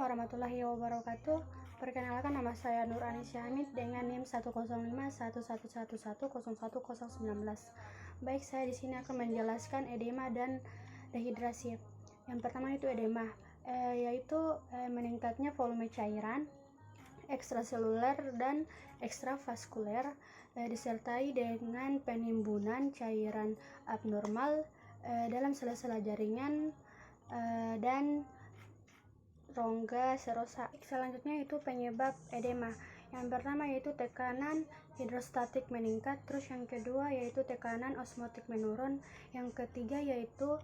warahmatullahi wabarakatuh. Perkenalkan, nama saya Nur Anisya Hamid dengan NIM 1051111010119. Baik, saya di sini akan menjelaskan edema dan dehidrasi. Yang pertama itu edema, yaitu meningkatnya volume cairan ekstraseluler dan ekstravaskuler, disertai dengan penimbunan cairan abnormal dalam sela-sela jaringan dan rongga serosa. Selanjutnya itu penyebab edema. Yang pertama yaitu tekanan hidrostatik meningkat, terus yang kedua yaitu tekanan osmotik menurun, yang ketiga yaitu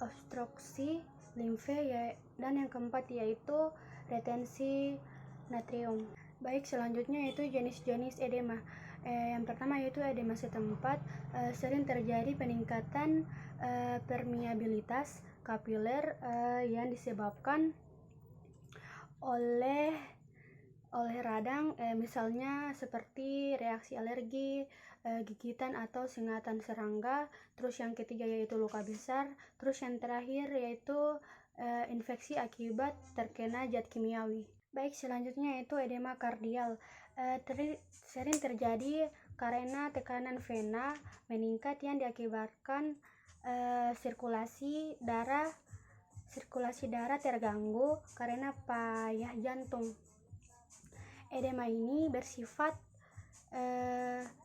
obstruksi limfe, dan yang keempat yaitu retensi natrium. Baik, selanjutnya yaitu jenis-jenis edema. Yang pertama yaitu edema setempat, sering terjadi peningkatan permeabilitas kapiler yang disebabkan oleh radang, misalnya seperti reaksi alergi, gigitan atau sengatan serangga. Terus yang ketiga yaitu luka besar. Terus yang terakhir yaitu infeksi akibat terkena zat kimiawi. Baik, selanjutnya yaitu edema kardial. Sering terjadi karena tekanan vena meningkat yang diakibatkan sirkulasi darah terganggu karena payah jantung. Edema ini bersifat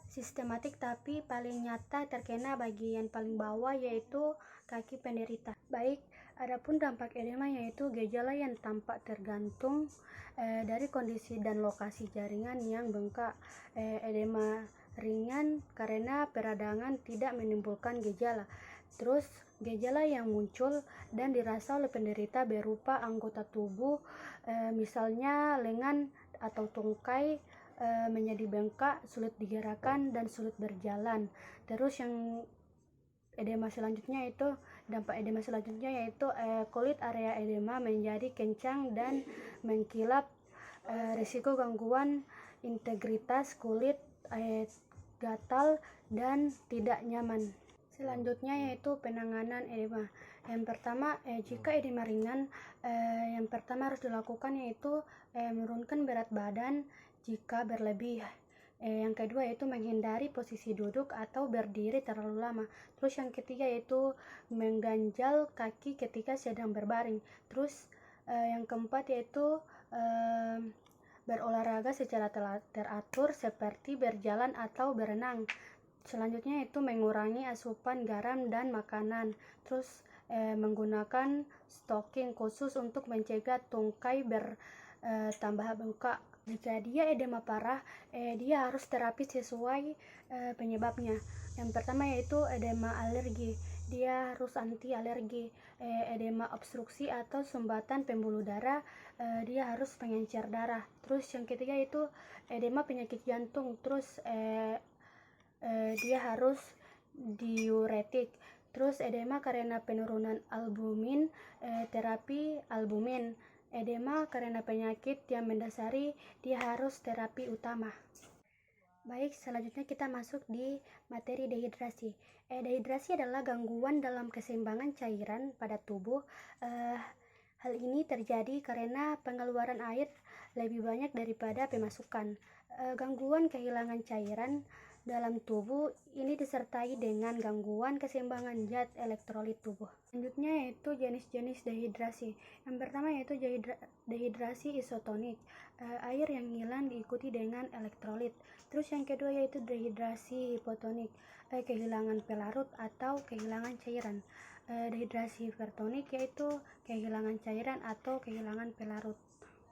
sistematik, tapi paling nyata terkena bagian paling bawah yaitu kaki penderita. Baik, adapun dampak edema yaitu gejala yang tampak tergantung dari kondisi dan lokasi jaringan yang bengkak. Edema ringan karena peradangan tidak menimbulkan gejala. Terus gejala yang muncul dan dirasa oleh penderita berupa anggota tubuh, misalnya lengan atau tungkai menjadi bengkak, sulit digerakkan dan sulit berjalan. Terus yang dampak edema selanjutnya yaitu kulit area edema menjadi kencang dan mengkilap, risiko gangguan integritas kulit, gatal dan tidak nyaman. Selanjutnya yaitu penanganan edema. Yang pertama, jika edema ringan, yang pertama harus dilakukan yaitu menurunkan berat badan jika berlebih. Yang kedua yaitu menghindari posisi duduk atau berdiri terlalu lama. Terus yang ketiga yaitu mengganjal kaki ketika sedang berbaring. Terus yang keempat yaitu berolahraga secara teratur seperti berjalan atau berenang. Selanjutnya itu mengurangi asupan garam dan makanan. Terus menggunakan stocking khusus untuk mencegah tungkai bertambah bengkak. Jika dia edema parah, dia harus terapi sesuai penyebabnya. Yang pertama yaitu edema alergi, dia harus anti alergi. Edema obstruksi atau sumbatan pembuluh darah, dia harus pengencer darah. Terus yang ketiga itu edema penyakit jantung, terus dia harus diuretik. Terus edema karena penurunan albumin, terapi albumin. Edema karena penyakit yang mendasari, dia harus terapi utama. Baik, selanjutnya kita masuk di materi dehidrasi. Dehidrasi adalah gangguan dalam keseimbangan cairan pada tubuh. Hal ini terjadi karena pengeluaran air lebih banyak daripada pemasukan. Gangguan kehilangan cairan dalam tubuh ini disertai dengan gangguan keseimbangan zat elektrolit tubuh. Selanjutnya yaitu jenis-jenis dehidrasi. Yang pertama yaitu dehidrasi isotonik, air yang hilang diikuti dengan elektrolit. Terus yang kedua yaitu dehidrasi hipotonik, kehilangan pelarut atau kehilangan cairan. Dehidrasi hipertonik yaitu kehilangan cairan atau kehilangan pelarut.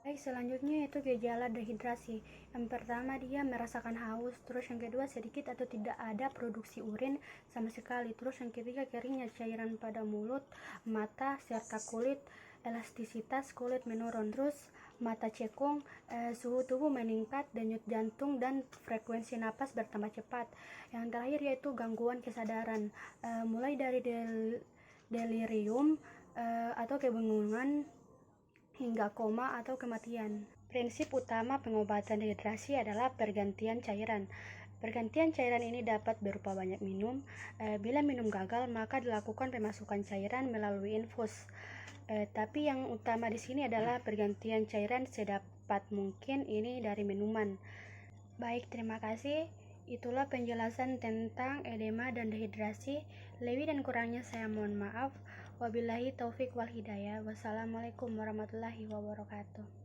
Baik, selanjutnya yaitu gejala dehidrasi. Yang pertama dia merasakan haus, terus yang kedua sedikit atau tidak ada produksi urin sama sekali. Terus yang ketiga keringnya cairan pada mulut, mata, serta kulit, elastisitas kulit menurun. Terus mata cekung, suhu tubuh meningkat, denyut jantung dan frekuensi napas bertambah cepat. Yang terakhir yaitu gangguan kesadaran, mulai dari delirium atau kebingungan hingga koma atau kematian. Prinsip utama pengobatan dehidrasi adalah pergantian cairan. Pergantian cairan ini dapat berupa banyak minum. Bila minum gagal, maka dilakukan pemasukan cairan melalui infus. Tapi yang utama di sini adalah pergantian cairan sedapat mungkin ini dari minuman. Baik, terima kasih. Itulah penjelasan tentang edema dan dehidrasi. Lebih dan kurangnya saya mohon maaf. Wabillahi taufik wal hidayah. Wassalamualaikum warahmatullahi wabarakatuh.